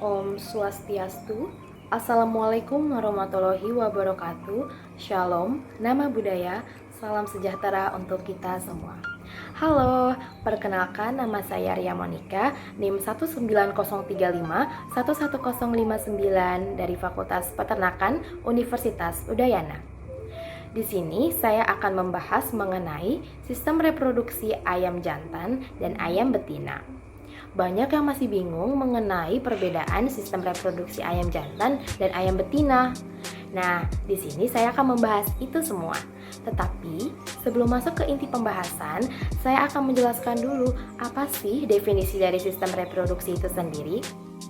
Om Swastiastu. Assalamualaikum warahmatullahi wabarakatuh. Shalom, nama budaya, salam sejahtera untuk kita semua. Halo, perkenalkan nama saya Ria Monica, NIM 19035 11059 dari Fakultas Peternakan Universitas Udayana. Di sini saya akan membahas mengenai sistem reproduksi ayam jantan dan ayam betina. Banyak yang masih bingung mengenai perbedaan sistem reproduksi ayam jantan dan ayam betina. Nah, di sini saya akan membahas itu semua. Tetapi, sebelum masuk ke inti pembahasan, saya akan menjelaskan dulu apa sih definisi dari sistem reproduksi itu sendiri.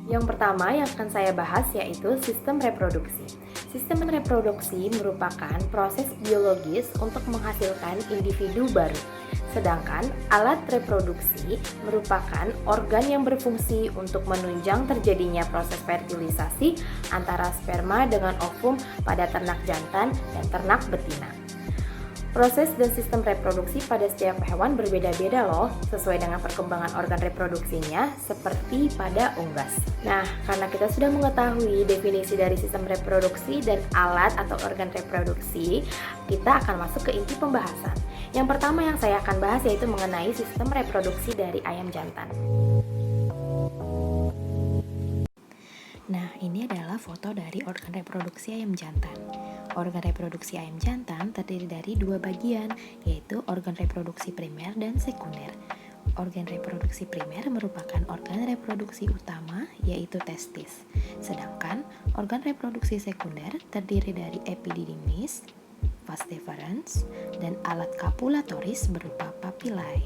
Yang pertama yang akan saya bahas yaitu sistem reproduksi. Sistem reproduksi merupakan proses biologis untuk menghasilkan individu baru. Sedangkan alat reproduksi merupakan organ yang berfungsi untuk menunjang terjadinya proses fertilisasi antara sperma dengan ovum pada ternak jantan dan ternak betina. Proses dan sistem reproduksi pada setiap hewan berbeda-beda loh, sesuai dengan perkembangan organ reproduksinya, seperti pada unggas. Nah, karena kita sudah mengetahui definisi dari sistem reproduksi dan alat atau organ reproduksi, kita akan masuk ke inti pembahasan. Yang pertama yang saya akan bahas yaitu mengenai sistem reproduksi dari ayam jantan. Nah, ini adalah foto dari organ reproduksi ayam jantan. Organ reproduksi ayam jantan terdiri dari dua bagian, yaitu organ reproduksi primer dan sekunder. Organ reproduksi primer merupakan organ reproduksi utama, yaitu testis. Sedangkan organ reproduksi sekunder terdiri dari epididymis, vas deferens, dan alat kopulatoris berupa papillae.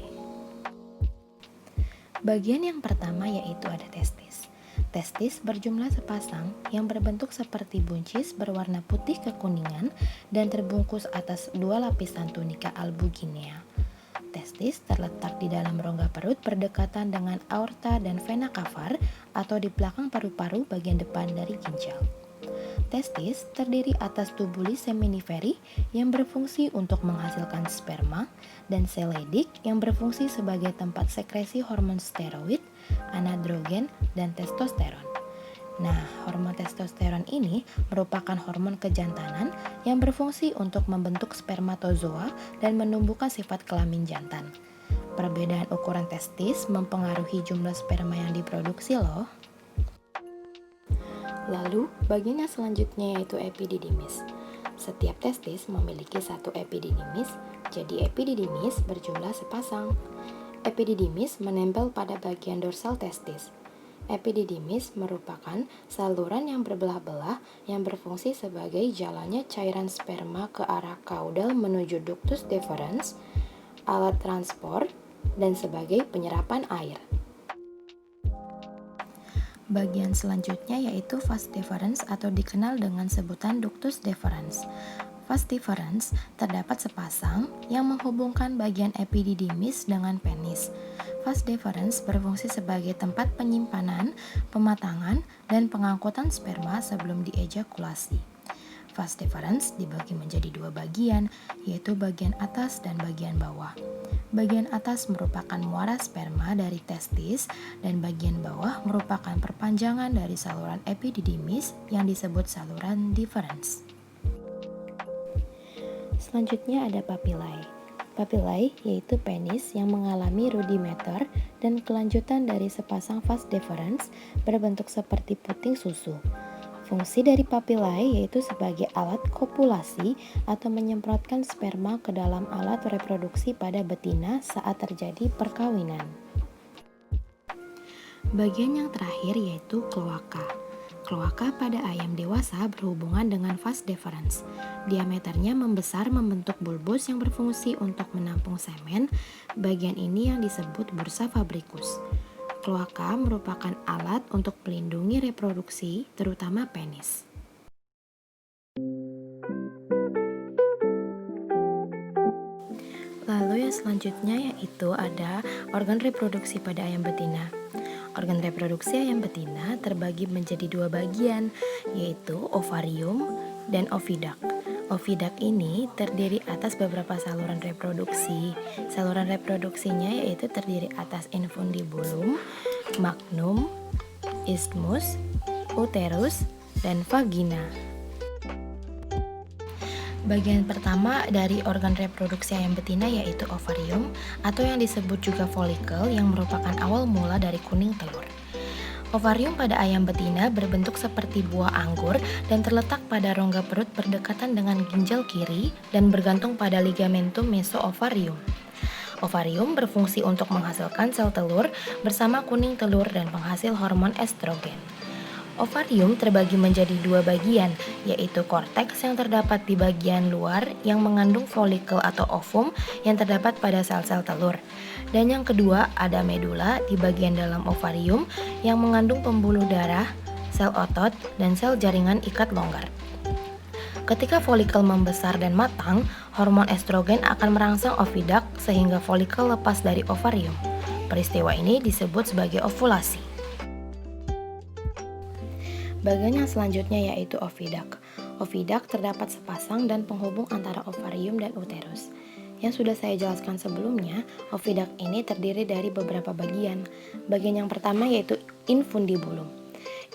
Bagian yang pertama yaitu ada testis. Testis berjumlah sepasang yang berbentuk seperti buncis berwarna putih kekuningan dan terbungkus atas dua lapisan tunika albuginea. Testis terletak di dalam rongga perut berdekatan dengan aorta dan vena cava atau di belakang paru-paru bagian depan dari ginjal. Testis terdiri atas tubuli seminiferi yang berfungsi untuk menghasilkan sperma dan seledik yang berfungsi sebagai tempat sekresi hormon steroid, anandrogen, dan testosteron. Nah, hormon testosteron ini merupakan hormon kejantanan yang berfungsi untuk membentuk spermatozoa dan menumbuhkan sifat kelamin jantan. Perbedaan ukuran testis mempengaruhi jumlah sperma yang diproduksi loh. Lalu, bagian yang selanjutnya yaitu epididymis. Setiap testis memiliki satu epididymis, jadi epididymis berjumlah sepasang. Epididymis menempel pada bagian dorsal testis. Epididymis merupakan saluran yang berbelah-belah yang berfungsi sebagai jalannya cairan sperma ke arah kaudal menuju ductus deferens, alat transport, dan sebagai penyerapan air. Bagian selanjutnya yaitu vas deferens atau dikenal dengan sebutan ductus deferens. Vas deferens terdapat sepasang yang menghubungkan bagian epididymis dengan penis. Vas deferens berfungsi sebagai tempat penyimpanan, pematangan, dan pengangkutan sperma sebelum diejakulasi. Vas deferens dibagi menjadi dua bagian, yaitu bagian atas dan bagian bawah. Bagian atas merupakan muara sperma dari testis dan bagian bawah merupakan perpanjangan dari saluran epididymis yang disebut saluran deferens. Selanjutnya ada papillae. Papillae yaitu penis yang mengalami rudimeter dan kelanjutan dari sepasang vas deferens berbentuk seperti puting susu. Fungsi dari papillae yaitu sebagai alat kopulasi atau menyemprotkan sperma ke dalam alat reproduksi pada betina saat terjadi perkawinan. Bagian yang terakhir yaitu kloaka. Kloaka pada ayam dewasa berhubungan dengan vas deferens. Diameternya membesar membentuk bulbus yang berfungsi untuk menampung semen. Bagian ini yang disebut bursa fabricus. Kloaka merupakan alat untuk melindungi reproduksi, terutama penis. Lalu yang selanjutnya yaitu ada organ reproduksi pada ayam betina. Organ reproduksi ayam betina terbagi menjadi dua bagian, yaitu ovarium dan oviduct. Oviduct ini terdiri atas beberapa saluran reproduksi. Saluran reproduksinya yaitu terdiri atas infundibulum, magnum, isthmus, uterus, dan vagina. Bagian pertama dari organ reproduksi ayam betina yaitu ovarium atau yang disebut juga folikel yang merupakan awal mula dari kuning telur. Ovarium pada ayam betina berbentuk seperti buah anggur dan terletak pada rongga perut berdekatan dengan ginjal kiri dan bergantung pada ligamentum mesoovarium. Ovarium berfungsi untuk menghasilkan sel telur bersama kuning telur dan penghasil hormon estrogen. Ovarium terbagi menjadi dua bagian, yaitu korteks yang terdapat di bagian luar yang mengandung folikel atau ovum yang terdapat pada sel-sel telur. Dan yang kedua ada medula di bagian dalam ovarium yang mengandung pembuluh darah, sel otot, dan sel jaringan ikat longgar. Ketika folikel membesar dan matang, hormon estrogen akan merangsang oviduct sehingga folikel lepas dari ovarium. Peristiwa ini disebut sebagai ovulasi. Bagian yang selanjutnya yaitu oviduct. Oviduct terdapat sepasang dan penghubung antara ovarium dan uterus. Yang sudah saya jelaskan sebelumnya, oviduct ini terdiri dari beberapa bagian. Bagian yang pertama yaitu infundibulum.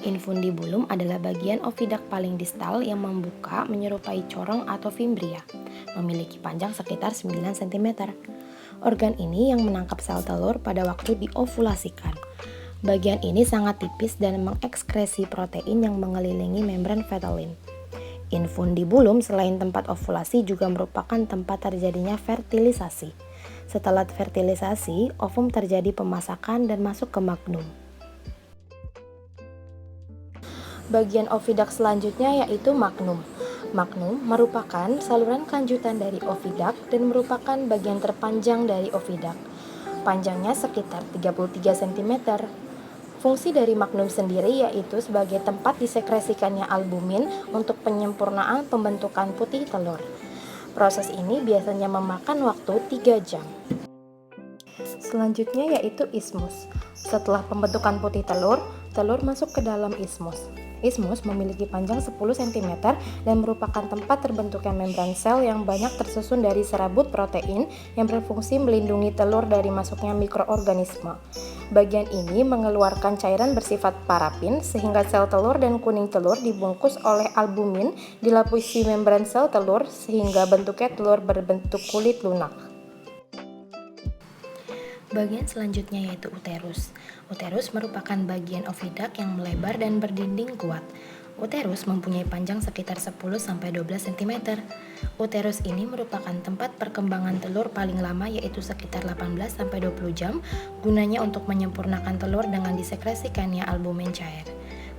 Infundibulum adalah bagian oviduct paling distal yang membuka menyerupai corong atau fimbria, memiliki panjang sekitar 9 cm. Organ ini yang menangkap sel telur pada waktu diovulasikan. Bagian ini sangat tipis dan mengekskresi protein yang mengelilingi membran Vettelin. Infundibulum selain tempat ovulasi juga merupakan tempat terjadinya fertilisasi. Setelah fertilisasi, ovum terjadi pemasakan dan masuk ke magnum. Bagian oviduct selanjutnya yaitu magnum. Magnum merupakan saluran kelanjutan dari oviduct dan merupakan bagian terpanjang dari oviduct. Panjangnya sekitar 33 cm. Fungsi dari magnum sendiri yaitu sebagai tempat disekresikannya albumin untuk penyempurnaan pembentukan putih telur. Proses ini biasanya memakan waktu 3 jam. Selanjutnya yaitu ismus. Setelah pembentukan putih telur, telur masuk ke dalam ismus. Ismus memiliki panjang 10 cm dan merupakan tempat terbentuknya membran sel yang banyak tersusun dari serabut protein yang berfungsi melindungi telur dari masuknya mikroorganisme. Bagian ini mengeluarkan cairan bersifat parafin sehingga sel telur dan kuning telur dibungkus oleh albumin dilapisi membran sel telur sehingga bentuknya telur berbentuk kulit lunak. Bagian selanjutnya yaitu uterus. Uterus merupakan bagian oviduct yang melebar dan berdinding kuat. Uterus mempunyai panjang sekitar 10-12 cm. Uterus ini merupakan tempat perkembangan telur paling lama yaitu sekitar 18-20 jam, gunanya untuk menyempurnakan telur dengan disekresikannya albumin cair.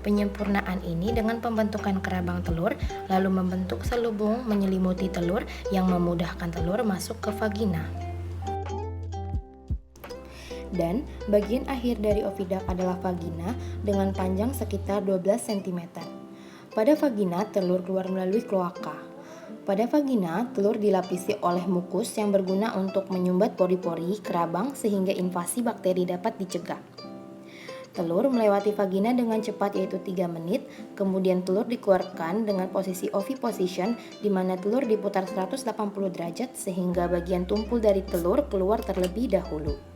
Penyempurnaan ini dengan pembentukan kerabang telur, lalu membentuk selubung menyelimuti telur yang memudahkan telur masuk ke vagina. Dan bagian akhir dari oviduct adalah vagina dengan panjang sekitar 12 cm. Pada vagina, telur keluar melalui kloaka. Pada vagina, telur dilapisi oleh mukus yang berguna untuk menyumbat pori-pori kerabang sehingga invasi bakteri dapat dicegah. Telur melewati vagina dengan cepat yaitu 3 menit, kemudian telur dikeluarkan dengan posisi oviposition di mana telur diputar 180 derajat sehingga bagian tumpul dari telur keluar terlebih dahulu.